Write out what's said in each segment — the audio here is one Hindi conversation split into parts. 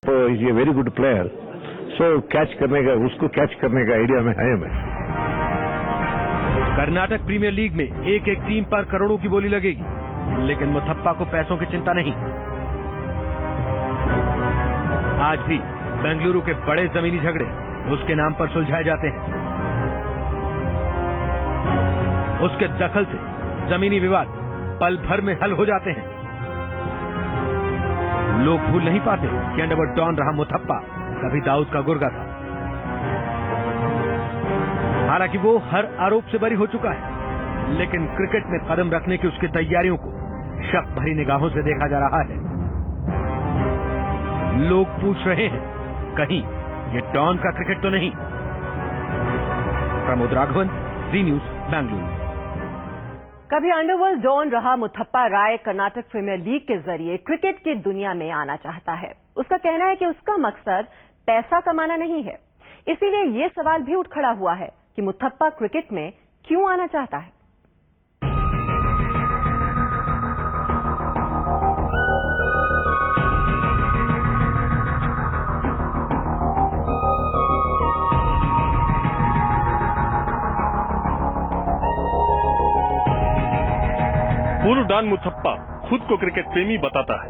तो ये वेरी गुड प्लेयर, सो कैच करने का, उसको कैच करने का आइडिया में है मैं। कर्नाटक प्रीमियर लीग में एक एक टीम पर करोड़ों की बोली लगेगी, लेकिन मुथप्पा को पैसों की चिंता नहीं। आज भी बेंगलुरु के बड़े जमीनी झगड़े उसके नाम पर सुलझाए जाते हैं। उसके दखल से जमीनी विवाद पल भर में हल हो जाते हैं। लोग भूल नहीं पाते कि अंडरवर्ल्ड डॉन रहा मुथप्पा कभी दाऊद का गुर्गा था। हालांकि वो हर आरोप से बरी हो चुका है, लेकिन क्रिकेट में कदम रखने की उसकी तैयारियों को शक भरी निगाहों से देखा जा रहा है। लोग पूछ रहे हैं, कहीं ये डॉन का क्रिकेट तो नहीं? प्रमोद राघवन, जी न्यूज, बेंगलुरु। कभी अंडरवर्ल्ड डॉन रहा मुथप्पा राय कर्नाटक प्रीमियर लीग के जरिए क्रिकेट की दुनिया में आना चाहता है। उसका कहना है कि उसका मकसद पैसा कमाना नहीं है। इसीलिए ये सवाल भी उठ खड़ा हुआ है कि मुथप्पा क्रिकेट में क्यों आना चाहता है। पूर्व डॉन मुथप्पा खुद को क्रिकेट प्रेमी बताता है।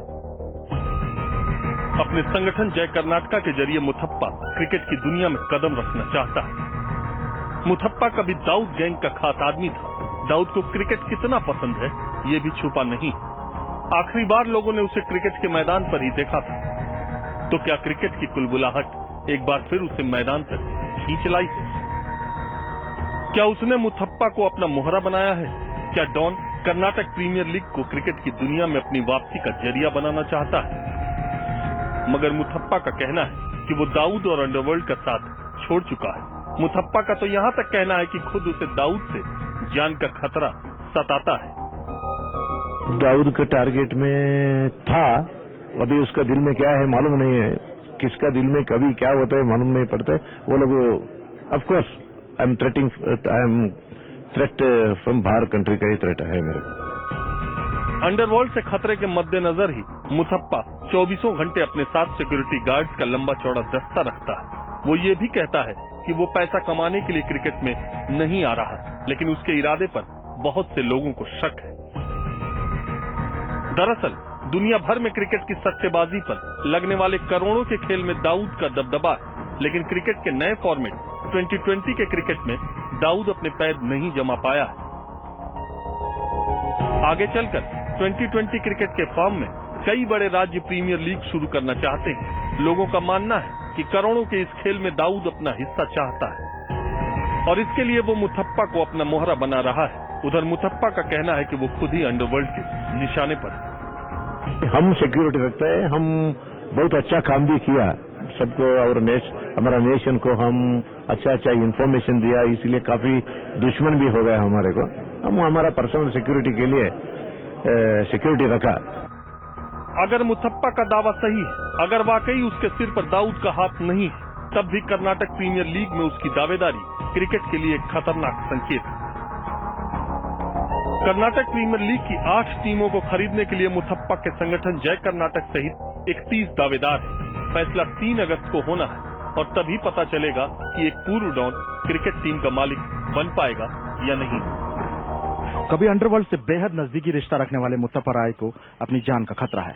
अपने संगठन जय कर्नाटका के जरिए मुथप्पा क्रिकेट की दुनिया में कदम रखना चाहता है। मुथप्पा कभी दाऊद गैंग का खास आदमी था। दाऊद को क्रिकेट कितना पसंद है, ये भी छुपा नहीं। आखिरी बार लोगों ने उसे क्रिकेट के मैदान पर ही देखा था। तो क्या क्रिकेट की कुलबुलाहट एक बार फिर उसे मैदान तक खींच लाई है? क्या उसने मुथप्पा को अपना मोहरा बनाया है? क्या डॉन कर्नाटक प्रीमियर लीग को क्रिकेट की दुनिया में अपनी वापसी का जरिया बनाना चाहता है? मगर मुथप्पा का कहना है कि वो दाऊद और अंडरवर्ल्ड का साथ छोड़ चुका है। मुथप्पा का तो यहाँ तक कहना है कि खुद उसे दाऊद से जान का खतरा सताता है। दाऊद के टारगेट में था, अभी उसका दिल में क्या है मालूम नहीं है। किसका दिल में कभी क्या होता है मालूम नहीं पड़ता। वो लोग of course I am threat from बाहर कंट्री का ही थ्रेट है मेरे को। अंडरवर्ल्ड से खतरे के मद्देनजर ही मुथप्पा 24 घंटे अपने साथ सिक्योरिटी गार्ड्स का लंबा चौड़ा दस्ता रखता है। वो ये भी कहता है कि वो पैसा कमाने के लिए क्रिकेट में नहीं आ रहा, लेकिन उसके इरादे पर बहुत से लोगों को शक है। दरअसल दुनिया भर में क्रिकेट की सट्टेबाजी पर लगने वाले करोड़ों के खेल में दाऊद का दबदबा है, लेकिन क्रिकेट के नए फॉर्मेट 2020 के क्रिकेट में दाऊद अपने पैर नहीं जमा पाया है। आगे चलकर 2020 क्रिकेट के फॉर्म में कई बड़े राज्य प्रीमियर लीग शुरू करना चाहते हैं। लोगों का मानना है कि करोड़ों के इस खेल में दाऊद अपना हिस्सा चाहता है और इसके लिए वो मुथप्पा को अपना मोहरा बना रहा है। उधर मुथप्पा का कहना है कि वो खुद ही अंडरवर्ल्ड के निशाने पर है। हम सिक्योरिटी रखते हैं, हम बहुत अच्छा काम भी किया सबको, और हमारा नेशन को हम अच्छा इंफॉर्मेशन दिया, इसलिए काफी दुश्मन भी हो गया हमारे को। हम हमारा पर्सनल सिक्योरिटी के लिए सिक्योरिटी रखा। अगर मुथप्पा का दावा सही है, अगर वाकई उसके सिर पर दाऊद का हाथ नहीं है, तब भी कर्नाटक प्रीमियर लीग में उसकी दावेदारी क्रिकेट के लिए एक खतरनाक संकेत है। कर्नाटक प्रीमियर लीग की 8 टीमों को खरीदने के लिए मुथप्पा के संगठन जय कर्नाटक सहित 31 दावेदार हैं। फैसला 3 अगस्त को होना है और तभी पता चलेगा कि एक पूर्व डॉन क्रिकेट टीम का मालिक बन पाएगा या नहीं। कभी अंडरवर्ल्ड से बेहद नजदीकी रिश्ता रखने वाले मुथप्पा राय को अपनी जान का खतरा है।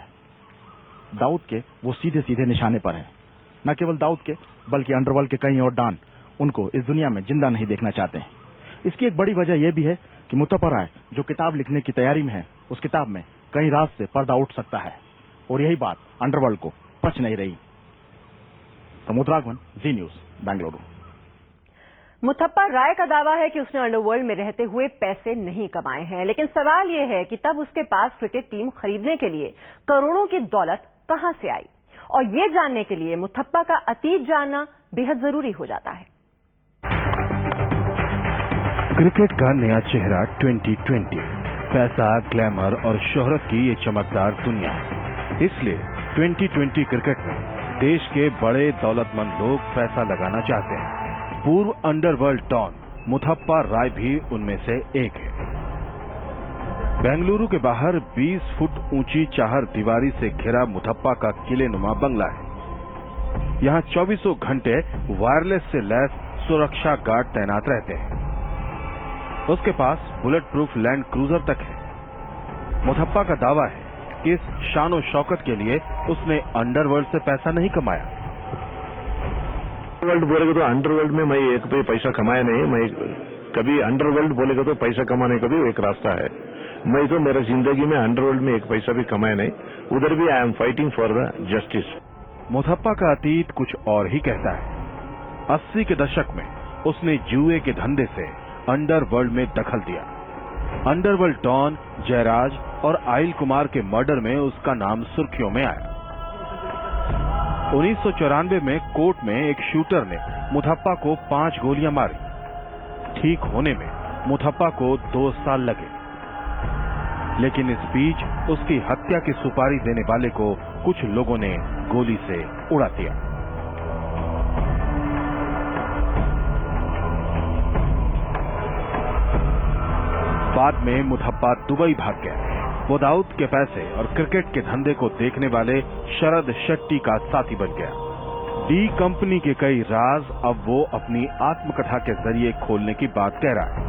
दाऊद के वो सीधे सीधे निशाने पर है। न केवल दाऊद के, बल्कि अंडरवर्ल्ड के कई और डॉन उनको इस दुनिया में जिंदा नहीं देखना चाहते हैं। इसकी एक बड़ी वजह यह भी है कि मुथप्पा राय जो किताब लिखने की तैयारी में है, उस किताब में कई राज से पर्दा उठ सकता है और यही बात अंडरवर्ल्ड को पच नहीं रही। प्रमोद राघवन, जी न्यूज, बेंगलुरु। मुथप्पा राय का दावा है कि उसने अंडरवर्ल्ड में रहते हुए पैसे नहीं कमाए हैं, लेकिन सवाल यह है कि तब उसके पास क्रिकेट टीम खरीदने के लिए करोड़ों की दौलत कहां से आई, और ये जानने के लिए मुथप्पा का अतीत जानना बेहद जरूरी हो जाता है। क्रिकेट का नया चेहरा 2020, पैसा, ग्लैमर और शोहरत की ये चमकदार दुनिया। इसलिए 2020 क्रिकेट में देश के बड़े दौलतमंद लोग पैसा लगाना चाहते हैं। पूर्व अंडरवर्ल्ड डॉन मुथप्पा राय भी उनमें से एक है। बेंगलुरु के बाहर 20 फुट ऊंची चाहर दीवारी से घिरा मुथप्पा का किलेनुमा बंगला है। यहाँ 24 घंटे वायरलेस से लैस सुरक्षा गार्ड तैनात रहते हैं। उसके पास बुलेट प्रूफ लैंड क्रूजर तक है। मुथप्पा का दावा है कि इस शान शौकत के लिए उसने अंडरवर्ल्ड से पैसा नहीं कमाया। वर्ल्ड बोलेगा तो अंडरवर्ल्ड में मैं एक भी पैसा कमाया नहीं। मैं कभी अंडरवर्ल्ड बोलेगा तो पैसा कमाने का भी एक रास्ता है। मैं तो मेरा जिंदगी में अंडरवर्ल्ड में एक पैसा भी कमाया नहीं। उधर भी I am fighting for the justice. Muthappa का अतीत कुछ और ही कहता है। 80 के दशक में उसने जुए के धंधे से अंडरवर्ल्ड में दखल दिया। अंडरवर्ल्ड डॉन जयराज और आयल कुमार के मर्डर में उसका नाम सुर्खियों में आया। 1994 में कोर्ट में एक शूटर ने मुथप्पा को 5 गोलियां मारी। ठीक होने में मुथप्पा को 2 साल लगे, लेकिन इस बीच उसकी हत्या की सुपारी देने वाले को कुछ लोगों ने गोली से उड़ा दिया। बाद में मुथप्पा दुबई भाग गया। वो दाऊद के पैसे और क्रिकेट के धंधे को देखने वाले शरद शेट्टी का साथी बन गया। डी कंपनी के कई राज अब वो अपनी आत्मकथा के जरिए खोलने की बात कह रहा है।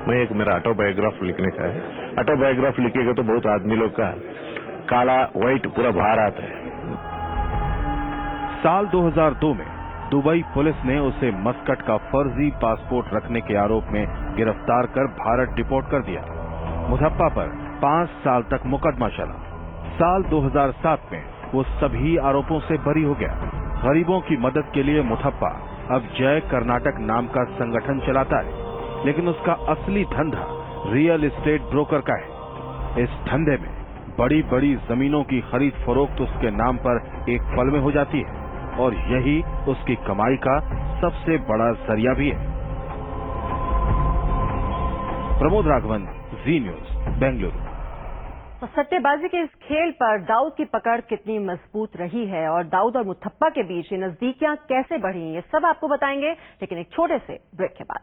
मैं एक मेरा ऑटोबायोग्राफ लिखने का है। ऑटोबायोग्राफ लिखेगा तो बहुत आदमी लोग का काला व्हाइट पूरा बाहर आता है। साल 2002 में दुबई पुलिस ने उसे मस्कट का फर्जी पासपोर्ट रखने के आरोप में गिरफ्तार कर भारत डिपोर्ट कर दिया। मुथप्पा पर 5 साल तक मुकदमा चला। साल 2007 में वो सभी आरोपों से बरी हो गया। गरीबों की मदद के लिए मुथप्पा अब जय कर्नाटक नाम का संगठन चलाता है, लेकिन उसका असली धंधा रियल एस्टेट ब्रोकर का है। इस धंधे में बड़ी बड़ी जमीनों की खरीद फरोख्त उसके नाम पर एक पल में हो जाती है, और यही उसकी कमाई का सबसे बड़ा जरिया भी है। प्रमोद राघवन, जी न्यूज, बेंगलुरु। तो सट्टेबाजी के इस खेल पर दाऊद की पकड़ कितनी मजबूत रही है और दाऊद और मुथप्पा के बीच ये नजदीकियां कैसे बढ़ी, ये सब आपको बताएंगे, लेकिन एक छोटे से ब्रेक के बाद।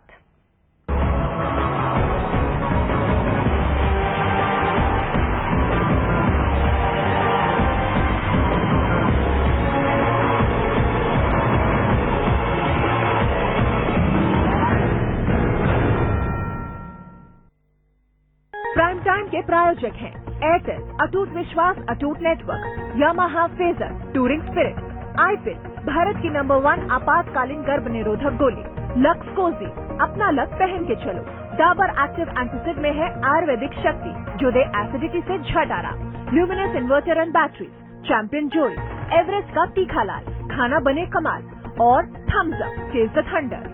प्राइम टाइम के प्रायोजक हैं एयरटेल, अटूट विश्वास, अटूट network, Yamaha Fazer, touring spirit, i pill, Bharat की नंबर 1 आपातकालीन गर्भ निरोधक गोली, लक्स कोजी, अपना लक पहन के चलो, डाबर एक्टिव एंटासिड में है आयुर्वेदिक शक्ति जो दे एसिडिटी से झटारा, Luminous inverter and batteries, champion जोई, एवरेस्ट का तीखा लाल, खाना बने कमाल, और Thums Up, chase the thunder.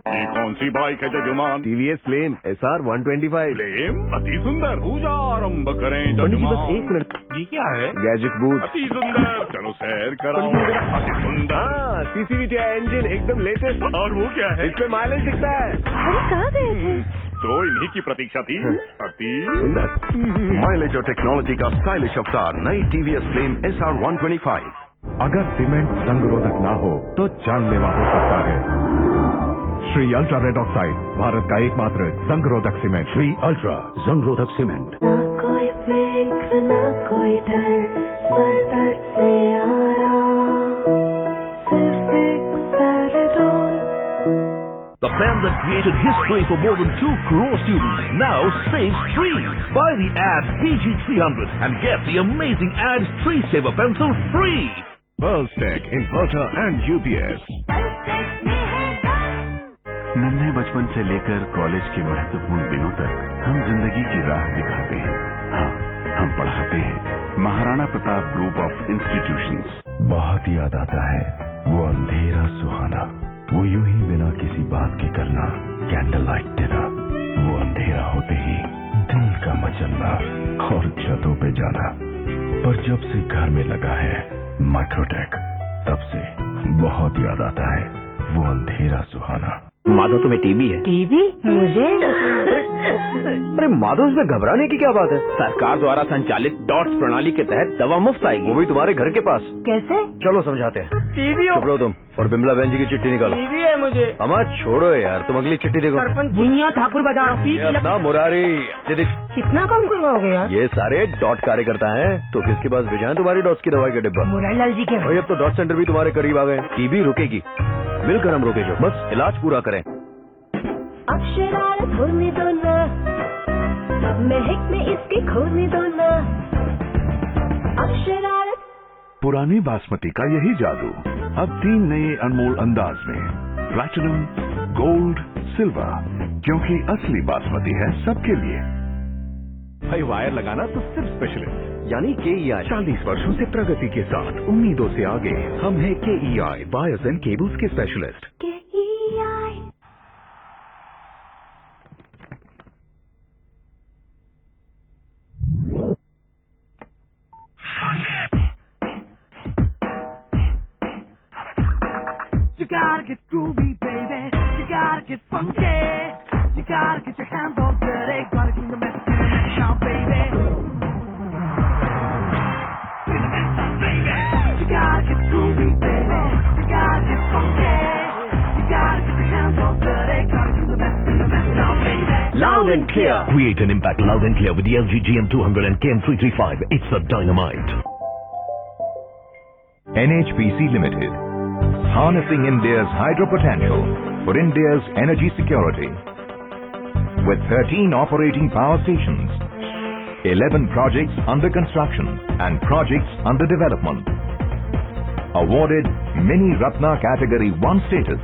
ये कौन सी बाइक है जजमान? TVS flame SR 125। फ्लेम अति सुंदर, पूजा आरंभ करें पंडित जी जजमान। बस 1 मिनट। ये क्या है? Gadget booth. अति सुंदर, चलो सैर कराओ। अति सुंदर। हाँ, CCVT इंजन एकदम लेटेस्ट। और वो क्या है? इसमें माइलेज दिखता है। अरे कहाँ गए थे? तो इन्हीं की प्रतीक्षा थी। अति सुंदर माइलेज और टेक्नोलॉजी का स्टाइलिश अवतार, नई टीवीएस फ्लेम SR 125। अगर सीमेंट जंग-रोधक ना हो तो जानलेवा हो सकता है। Shree ultra red oxide, Bharat का एकमात्र जंग-रोधक सीमेंट। श्री अल्ट्रा जंग-रोधक सीमेंट। ना कोई फिक्र ना कोई डर, सर दर्द से आराम, सिर्फ एक Ceridol। The firm that created history for more than 2 crore students now saves trees. Buy the Add PG300 and get the amazing Add Tree Saver Pencil free. Pearlstech Inverter and UPS। नन्हे बचपन से लेकर कॉलेज के महत्वपूर्ण दिनों तक हम जिंदगी की राह दिखाते हैं। हाँ, हम पढ़ाते हैं। Maharana Pratap group of institutions. बहुत याद आता है वो अंधेरा सुहाना, वो यूं ही बिना किसी बात के करना, कैंडल लाइट डिनर, वो अंधेरा होते ही दिल का मचलना और छतों पे जाना। पर जब से घर में लगा है माइक्रोटेक, तब से बहुत याद आता है वो अंधेरा सुहाना। माधव, तुम्हें टीबी है? टीबी? मुझे अरे माधव, इसमें घबराने की क्या बात है? सरकार द्वारा संचालित डॉट्स प्रणाली के तहत दवा मुफ्त आएगी, वो भी तुम्हारे घर के पास। कैसे? चलो समझाते हैं। टीवी चुप रहो तुम और बिमला बहन जी की चिट्ठी निकालो। टीवी है मुझे। अमर छोड़ो यार, तुम अगली चिट्ठी देखो। सरपंच भुनिया ठाकुर बाजार। ना मुरारी, ये देख, कितना काम करवाओगे यार? ये सारे डॉट कार्यकर्ता हैं, तो किसके पास भेजा तुम्हारी डॉट्स की दवाई का डिब्बा? मुरारीलाल जी के। भाई अब तो डॉट सेंटर भी तुम्हारे करीब आ गए। टीबी रुकेगी, मिलकर हम रोकेंगे, बस इलाज पूरा करें। अब शरारत होने दो ना, महक में इसकी खोने दो ना, अब शरारत। पुरानी बासमती का यही जादू अब 3 नए अनमोल अंदाज में, प्लैटिनम, गोल्ड, सिल्वर, क्योंकि असली बासमती है सबके लिए। भाई वायर लगाना तो सिर्फ स्पेशलिस्ट यानी KEI 40 वर्षों से प्रगति के साथ, उम्मीदों से आगे। हम हैं KEI वायर्स एंड केबल्स के specialist. You gotta get groovy, baby. You gotta get funky. You gotta get your hands on dirty. Gotta get the mess now, baby. You gotta get groovy, baby. You gotta get funky. You gotta get your hands on dirty. Gotta get the mess now, baby. Loud and clear. Create an impact loud and clear with the LG GM200 and KM335. It's a dynamite. NHPC Limited, harnessing India's hydro potential for India's energy security. With 13 operating power stations, 11 projects under construction and projects under development. Awarded Mini Ratna Category 1 status.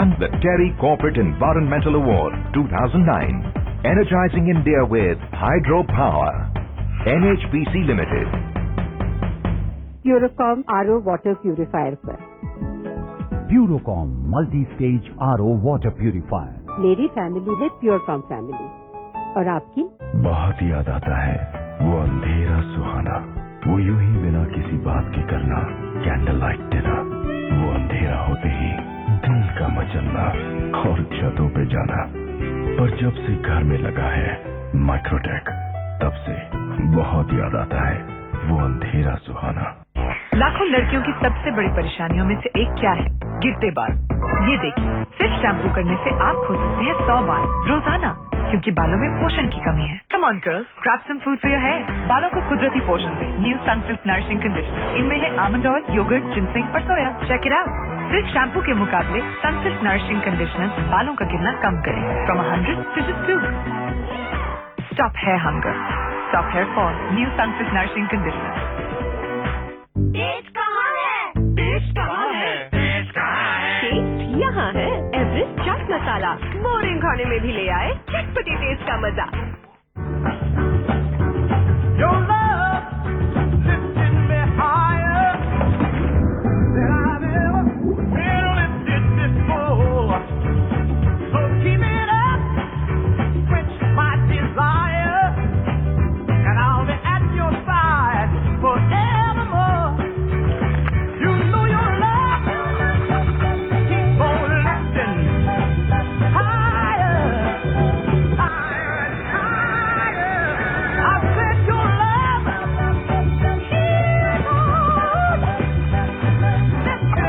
And the Terry Corporate Environmental Award 2009. Energizing India with hydropower. NHPC Limited. Purocom RO water purifier पर। Purocom multi stage RO water purifier. मेरी फैमिली है प्यूरोकॉम फैमिली, और आपकी? बहुत याद आता है वो अंधेरा सुहाना, वो यूं ही बिना किसी बात के करना, कैंडल लाइट डिनर, वो अंधेरा होते ही दिल का मचलना और छतों पे जाना। पर जब से घर में लगा है माइक्रोटेक, तब से बहुत याद आता है वो अंधेरा सुहाना। लाखों लड़कियों की सबसे बड़ी परेशानियों में से एक क्या है? गिरते बाल। ये देखिए, सिर्फ शैम्पू करने से आप खो सकते हैं 100 बाल रोजाना, क्योंकि बालों में पोषण की कमी है। Come on girls, grab some food for your hair. बालों को कुदरती पोषण दे। न्यू सनसिल्क नरिशिंग कंडीशनर, इनमें है आमंड ऑयल, योगर्ट, जिंसमिंग और सोया। Check it out. सिर्फ शैम्पू के मुकाबले सनसिल्क नरिशिंग कंडीशनर बालों का गिरना कम करे। From 100 to just 2. Stop hair hunger, stop hair fall. New Sunsilk nourishing conditioner. Test कहाँ है? टेस्ट कहाँ है? टेस्ट कहाँ है? टेस्ट यहाँ है। एवरेस्ट चाट मसाला, बोरिंग खाने में भी ले आए चटपटी टेस्ट का मजा। Your love lifted me higher than I've ever been lifted before. So keep it up, quench my desire, and I'll be at your side forevermore. You know your love keep on lifting higher, higher and higher. I said your love keep on lifting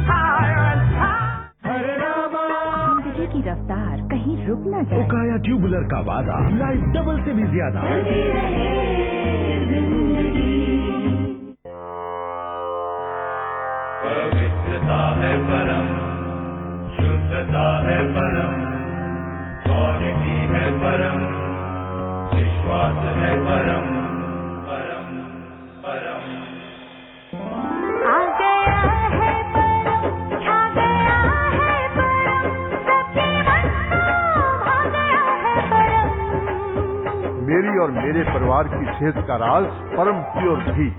higher and higher. जिंदगी की रफ्तार कहीं रुक न जाए। ओकाया ट्यूबुलर का वादा, लाइफ डबल से भी ज्यादा। पवित्रता है परम, शुद्धता है परम, क्वालिटी है परम, विश्वास है परम, परम परम। आ गया है परम, आ गया है परम, सबके मन में आ गया है परम। मेरी और मेरे परिवार की सेहत का राज परम प्योर घी।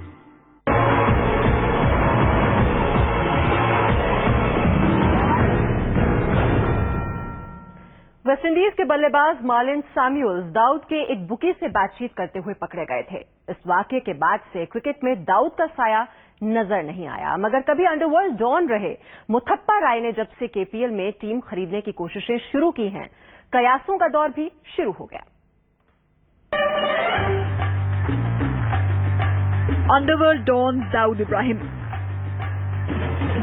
वेस्टइंडीज के बल्लेबाज मार्लिन सैमुअल्स दाऊद के एक बुकी से बातचीत करते हुए पकड़े गए थे। इस वाकये के बाद से क्रिकेट में दाऊद का साया नजर नहीं आया, मगर कभी अंडरवर्ल्ड डॉन रहे मुथप्पा राय ने जब से KPL में टीम खरीदने की कोशिशें शुरू की हैं, कयासों का दौर भी शुरू हो गया। Underworld don Dawood Ibrahim.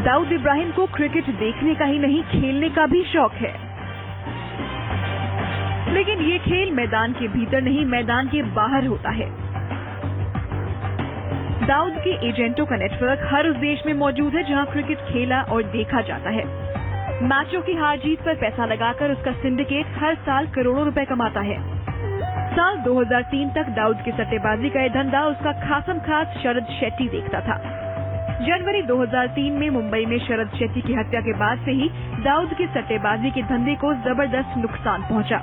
दाऊद इब्राहिम को क्रिकेट देखने का ही नहीं, खेलने का भी शौक है। लेकिन ये खेल मैदान के भीतर नहीं, मैदान के बाहर होता है। दाऊद के एजेंटों का नेटवर्क हर उस देश में मौजूद है जहां क्रिकेट खेला और देखा जाता है। मैचों की हार जीत पर पैसा लगाकर उसका सिंडिकेट हर साल करोड़ों रुपए कमाता है। साल 2003 तक दाऊद की सट्टेबाजी का यह धंधा उसका खासम खास शरद शेट्टी देखता था। जनवरी 2003 में मुंबई में शरद शेट्टी की हत्या के बाद से ही दाऊद की सट्टेबाजी के धंधे को जबरदस्त नुकसान पहुंचा।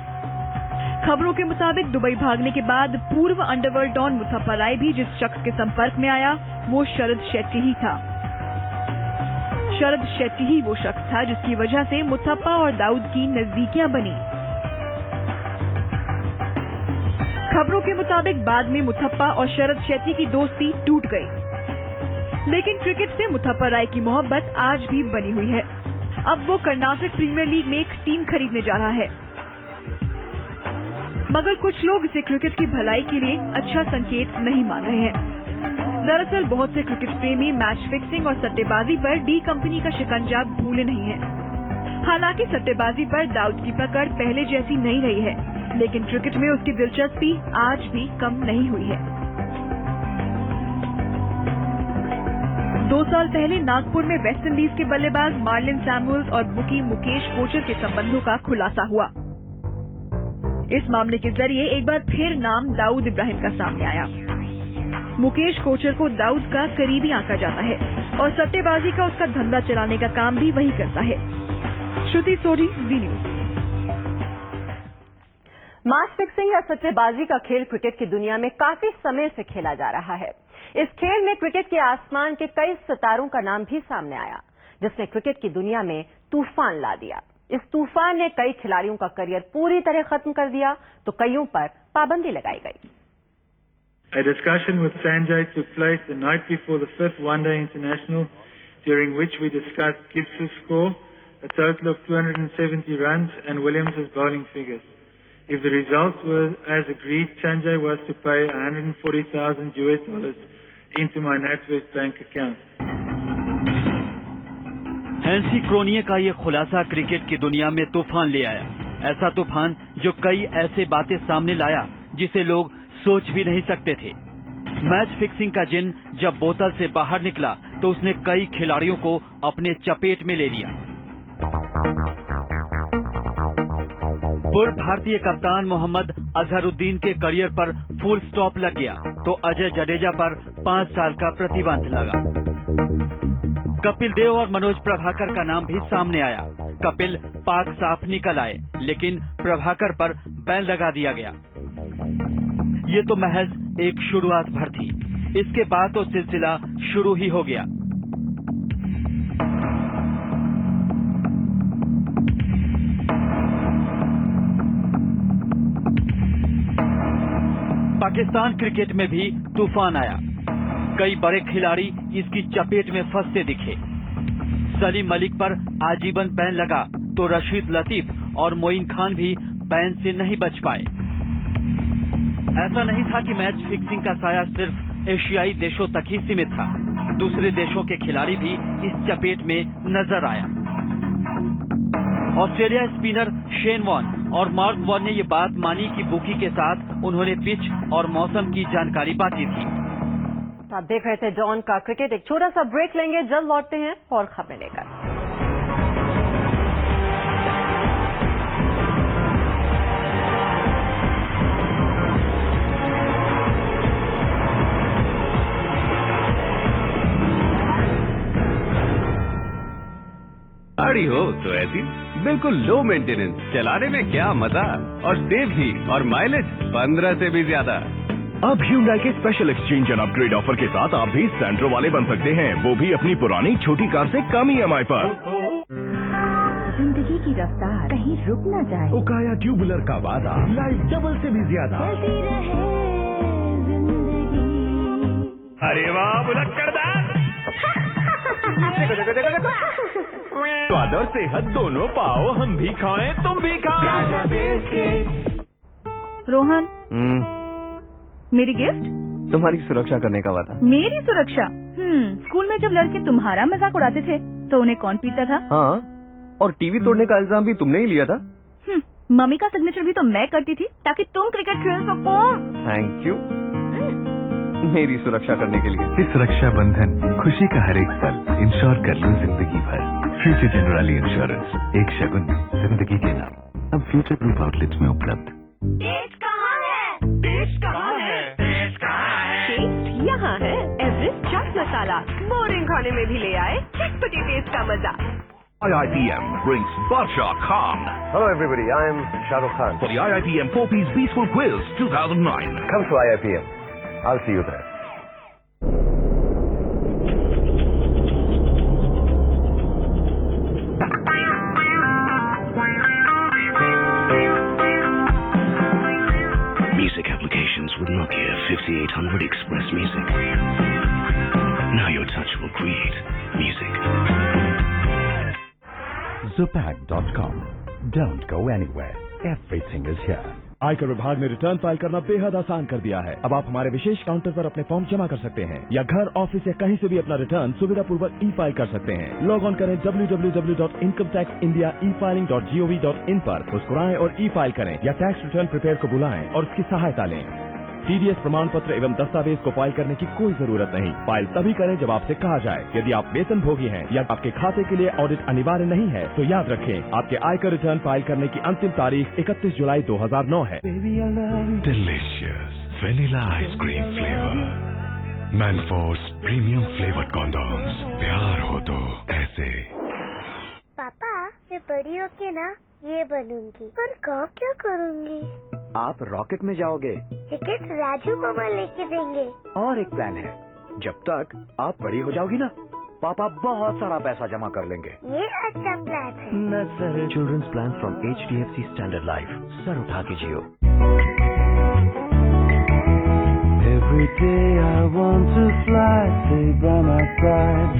खबरों के मुताबिक दुबई भागने के बाद पूर्व अंडरवर्ल्ड डॉन मुथप्पा राय भी जिस शख्स के संपर्क में आया वो शरद शेट्टी ही था। शरद शेट्टी ही वो शख्स था जिसकी वजह से मुथप्पा और दाऊद की नजदीकियां बनी। खबरों के मुताबिक बाद में मुथप्पा और शरद शेट्टी की दोस्ती टूट गई। लेकिन क्रिकेट से मुथप्पा राय की मोहब्बत आज भी बनी हुई है। अब वो कर्नाटक प्रीमियर लीग में एक टीम खरीदने जा रहा है। मगर कुछ लोग इसे क्रिकेट की भलाई के लिए अच्छा संकेत नहीं मान रहे हैं। दरअसल बहुत से क्रिकेट प्रेमी मैच फिक्सिंग और सट्टेबाजी पर डी कंपनी का शिकंजा भूले नहीं हैं। हालांकि सट्टेबाजी पर दाऊद की पकड़ पहले जैसी नहीं रही है, लेकिन क्रिकेट में उसकी दिलचस्पी आज भी कम नहीं हुई है। 2 साल पहले नागपुर में वेस्टइंडीज के बल्लेबाज मार्लिन सैमुअल्स और बुकी मुकेश कोचर के संबंधों का खुलासा हुआ। इस मामले के जरिए एक बार फिर नाम दाऊद इब्राहिम का सामने आया। मुकेश कोचर को दाऊद का करीबी आंका जाता है और सट्टेबाजी का उसका धंधा चलाने का काम भी वही करता है। Shruti Sodhi, V news. Match fixing या सट्टेबाजी का खेल क्रिकेट की दुनिया में काफी समय से खेला जा रहा है। इस खेल में क्रिकेट के आसमान के कई सितारों का नाम भी सामने आया, जिसने क्रिकेट की दुनिया में तूफान ला दिया। इस तूफान ने कई खिलाड़ियों का करियर पूरी तरह खत्म कर दिया, तो कईयों पर पाबंदी लगाई गई। A discussion with Sanjay took place the night before the 5th One-Day International, during which we discussed Gibbs' score, a total of 270 runs, and Williams' bowling figures. If the results were as agreed, Sanjay was to pay $140,000 into my NatWest bank account. Hansie Cronje का ये खुलासा क्रिकेट की दुनिया में तूफान ले आया। ऐसा तूफान जो कई ऐसे बातें सामने लाया जिसे लोग सोच भी नहीं सकते थे। मैच फिक्सिंग का जिन जब बोतल से बाहर निकला तो उसने कई खिलाड़ियों को अपने चपेट में ले लिया। पूर्व भारतीय कप्तान मोहम्मद अजहरुद्दीन के करियर पर फुल स्टॉप लग गया तो अजय जडेजा पर 5 साल का प्रतिबंध लगा। कपिल देव और मनोज प्रभाकर का नाम भी सामने आया। कपिल पाक साफ निकल आए, लेकिन प्रभाकर पर बैन लगा दिया गया। ये तो महज एक शुरुआत भर थी। इसके बाद तो सिलसिला शुरू ही हो गया। पाकिस्तान क्रिकेट में भी तूफान आया। कई बड़े खिलाड़ी इसकी चपेट में फंसते दिखे। सलीम मलिक पर आजीवन बैन लगा तो रशीद लतीफ और मोइन खान भी बैन से नहीं बच पाए। ऐसा नहीं था कि मैच फिक्सिंग का साया सिर्फ एशियाई देशों तक ही सीमित था। दूसरे देशों के खिलाड़ी भी इस चपेट में नजर आया। ऑस्ट्रेलिया स्पिनर शेन वॉर्न और मार्क वॉर्न ने ये बात मानी कि बुकी के साथ उन्होंने पिच और मौसम की जानकारी बांटी थी। आप देख रहे थे डॉन का क्रिकेट। एक छोटा सा ब्रेक लेंगे, जल्द लौटते हैं और खबरें लेकर। गाड़ी हो तो ऐसी बिल्कुल लो मेंटेनेंस, चलाने में क्या मजा और सेफ भी और माइलेज 15 से भी ज्यादा। अब Hyundai के special exchange and upgrade offer के साथ आप भी सेंट्रो वाले बन सकते हैं, वो भी अपनी पुरानी छोटी कार से कम EMI पर। जिंदगी की रफ्तार कहीं रुक न जाए। उकाया ट्यूबुलर का वादा, लाइफ डबल से भी ज्यादा। अरे वाह बुलक्कड़दार। स्वाद और सेहत दोनों पाओ, हम भी खाएं तुम भी खाओ। रोहन, मेरी गिफ्ट? तुम्हारी सुरक्षा करने का वादा। मेरी सुरक्षा? स्कूल में जब लड़के तुम्हारा मजाक उड़ाते थे तो उन्हें कौन पीता था? हाँ, और टीवी तोड़ने का इल्जाम भी तुमने ही लिया था। मम्मी का सिग्नेचर भी तो मैं करती थी ताकि तुम क्रिकेट खेल सको। थैंक यू मेरी सुरक्षा करने के लिए। इस रक्षा बंधन खुशी का हर एक पल इंश्योर कर लो जिंदगी भर। फ्यूचर जनरली इंश्योरेंस, एक शगुन जिंदगी के नाम। अब फ्यूचर ग्रुप आउटलेट्स में उपलब्ध। टेस्ट कहाँ है? टेस्ट कहाँ है? टेस्ट कहाँ है? टेस्ट यहाँ है। एवरेस्ट चाट मसाला, बोरिंग खाने में भी ले आए चटपटी टेस्ट का मजा। IIPM brings Barsha Khan Hello everybody, I am Shah Rukh Khan. for the IIPM 4-Piece Peaceful Quiz 2009. Come to IIPM. I'll see you there. Music applications with Nokia 5800 Express Music. Now your touch will create music. Zupac.com. Don't go anywhere. Everything is here. आयकर विभाग ने रिटर्न फाइल करना बेहद आसान कर दिया है। अब आप हमारे विशेष काउंटर पर अपने फॉर्म जमा कर सकते हैं या घर, ऑफिस या कहीं से भी अपना रिटर्न सुविधापूर्वक ई फाइल कर सकते हैं। लॉग ऑन करें www.incometaxindia.gov.in पर, मुस्कुराएं और ई फाइल करें या टैक्स रिटर्न प्रिपेयर को बुलाएं और उसकी सहायता लें। टीडीएस प्रमाण पत्र एवं दस्तावेज को फाइल करने की कोई जरूरत नहीं। फाइल तभी करें जब आपसे कहा जाए। यदि आप वेतन भोगी हैं या आपके खाते के लिए ऑडिट अनिवार्य नहीं है तो याद रखें, आपके आयकर रिटर्न फाइल करने की अंतिम तारीख 31 जुलाई 2009 है। Delicious vanilla ice cream flavor. Manforce premium flavored condoms. प्यार हो तो ऐसे। पापा, मैं बड़ी होके ना ये बनूंगी, पर गाँव क्या करूंगी? आप रॉकेट में जाओगे। टिकट राजू मामा लेके देंगे। और एक प्लान है, जब तक आप बड़ी हो जाओगी ना, पापा बहुत सारा पैसा जमा कर लेंगे। ये अच्छा प्लान है। Nursery children's plan from HDFC standard life. सर उठा के जियो। Every day I want to fly, stay by my side.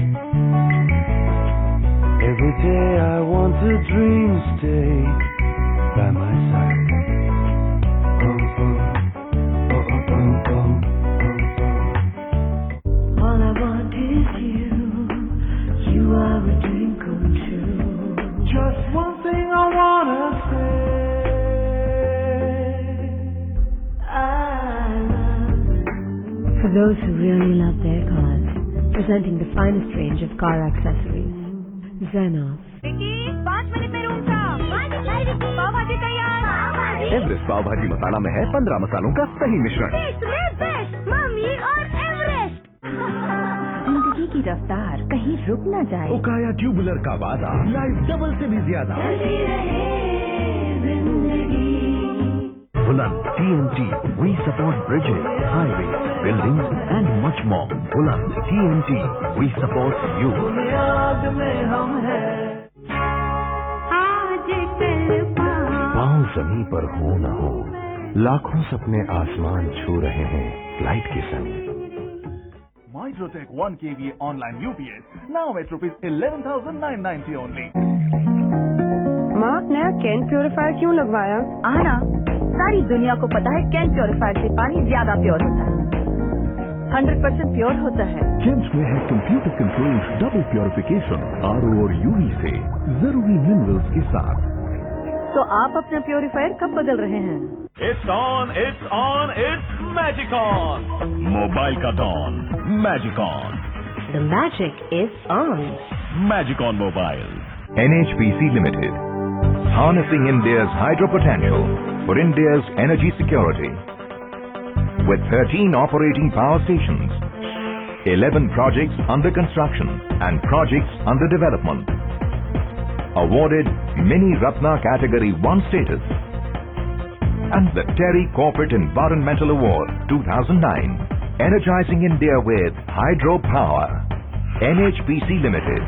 Every day I want to dream, stay by my side. All I want is you. You are a dream come true. Just one thing I wanna say. I love you. For those who really love their cars, presenting the finest range of car accessories, Xenos. Vicky, 5 minute में रूम था। पाव भाजी तैयार। एवरेस्ट पाव भाजी मसाला में है 15 मसालों का सही मिश्रण। बेस्ट, मम्मी और एवरेस्ट। जिंदगी की रफ्तार कहीं रुक न जाए। उकाया ट्यूबुलर का वादा, लाइफ डबल से भी ज्यादा। Buland TNT, we support bridges, highways, buildings and much more. Buland TNT, we support you. पाँव जमीन पर हो न हो, लाखों सपने आसमान छू रहे हैं लाइट के संग। Microtech 1 kVA online UPS now at ₹11,990 only. माँ, नया कैन प्योरीफायर क्यों लगवाया? आना, सारी दुनिया को पता है कैन प्योरीफायर से पानी ज्यादा प्योर होता है। 100% प्योर होता है। जेम्स में है computer control double purification RO और UV से जरूरी मिनरल्स के साथ। तो आप अपना प्योरीफायर कब बदल रहे हैं? It's on, it's on, it's magic on. Mobile का don magic on. The magic is on. Magic on Mobile. NHPC Limited. Harnessing India's hydro potential for India's energy security. With 13 operating power stations, 11 projects under construction and projects under development. Awarded Mini Ratna Category 1 status. And the Terry Corporate Environmental Award 2009. Energizing India with hydropower. NHPC Limited.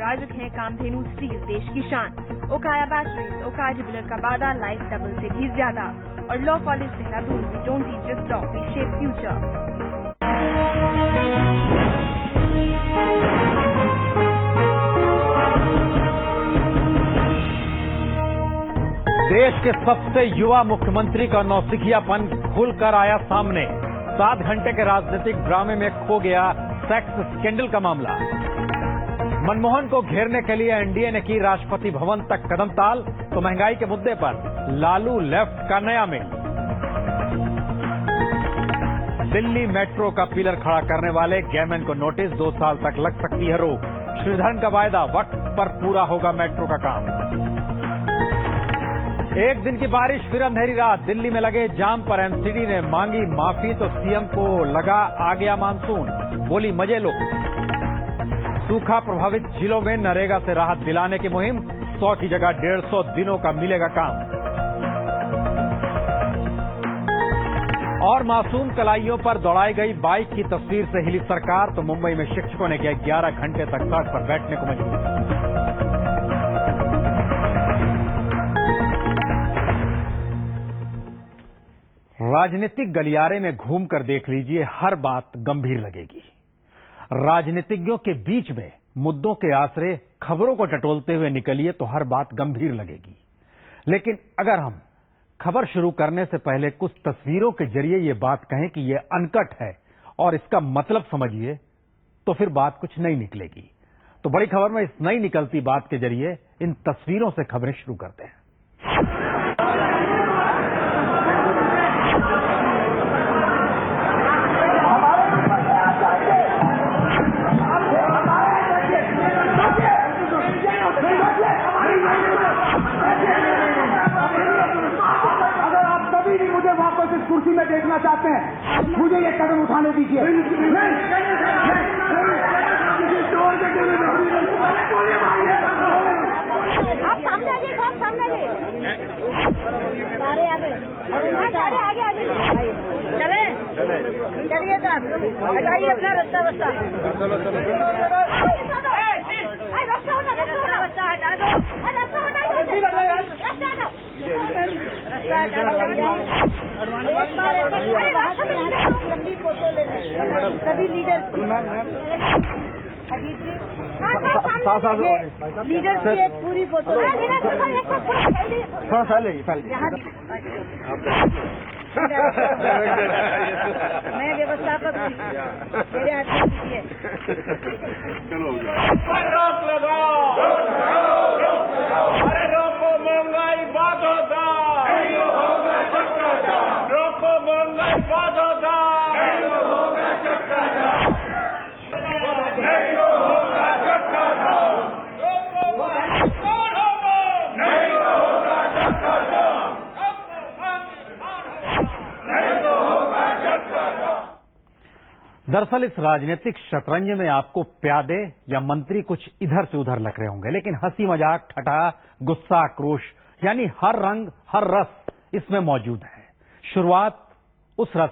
प्रायोजक हैं कामधेनु स्टील, देश की शान, ओकाया बैटरीज, ओकाया ट्यूबुलर का वादा, लाइफ डबल से भी ज्यादा, और law college Dehradun, we don't teach just law, we shape future. देश के सबसे युवा मुख्यमंत्री का नौसिखियापन खुलकर आया सामने। 7 घंटे के राजनीतिक ड्रामे में खो गया सेक्स स्कैंडल का मामला। मनमोहन को घेरने के लिए एनडीए ने की राष्ट्रपति भवन तक कदमताल, तो महंगाई के मुद्दे पर लालू लेफ्ट का नया मेल। दिल्ली मेट्रो का पिलर खड़ा करने वाले गैमन को नोटिस, 2 साल तक लग सकती है रोक। श्रीधरन का वायदा, वक्त पर पूरा होगा मेट्रो का काम। एक दिन की बारिश फिर अंधेरी रात, दिल्ली में लगे जाम पर एमसीडी ने मांगी माफी, तो सीएम को लगा आ गया मानसून, बोली मजे लो। सूखा प्रभावित जिलों में नरेगा से राहत दिलाने की मुहिम, 100 की जगह 150 दिनों का मिलेगा काम। और मासूम कलाइयों पर दौड़ाई गई बाइक की तस्वीर से हिली सरकार, तो मुंबई में शिक्षकों ने किया 11 घंटे तक सड़क पर बैठने को मजबूर। राजनीतिक गलियारे में घूमकर देख लीजिए, हर बात गंभीर लगेगी। राजनीतिज्ञों के बीच में मुद्दों के आसरे खबरों को टटोलते हुए निकलिए तो हर बात गंभीर लगेगी। लेकिन अगर हम खबर शुरू करने से पहले कुछ तस्वीरों के जरिए ये बात कहें कि ये अनकट है और इसका मतलब समझिए, तो फिर बात कुछ नई निकलेगी। तो बड़ी खबर में इस नई निकलती बात के जरिए इन तस्वीरों से खबरें शुरू करते हैं। मुझे वापस इस कुर्सी में देखना चाहते हैं, मुझे ये कदम उठाने दीजिए। आप सामने आइए, आप सामने आइए, आगे आगे आगे चले चलिए सर, हटाइए अपना रास्ता रास्ता हटा दो, रास्ता लंबी फोटो लेने सभी लीडर लीडर की एक पूरी फोटो मैं व्यवस्थापक मेरे हाथ में दीजिए। रोक लगाओ, अरे रोको महंगाई बात होता, रोको महंगाई बात होता, दरअसल इस राजनीतिक शतरंज में आपको प्यादे या मंत्री कुछ इधर से उधर लग रहे होंगे, लेकिन हंसी मजाक, ठटा, गुस्सा, आक्रोश, यानी हर रंग हर रस इसमें मौजूद है। शुरुआत उस रस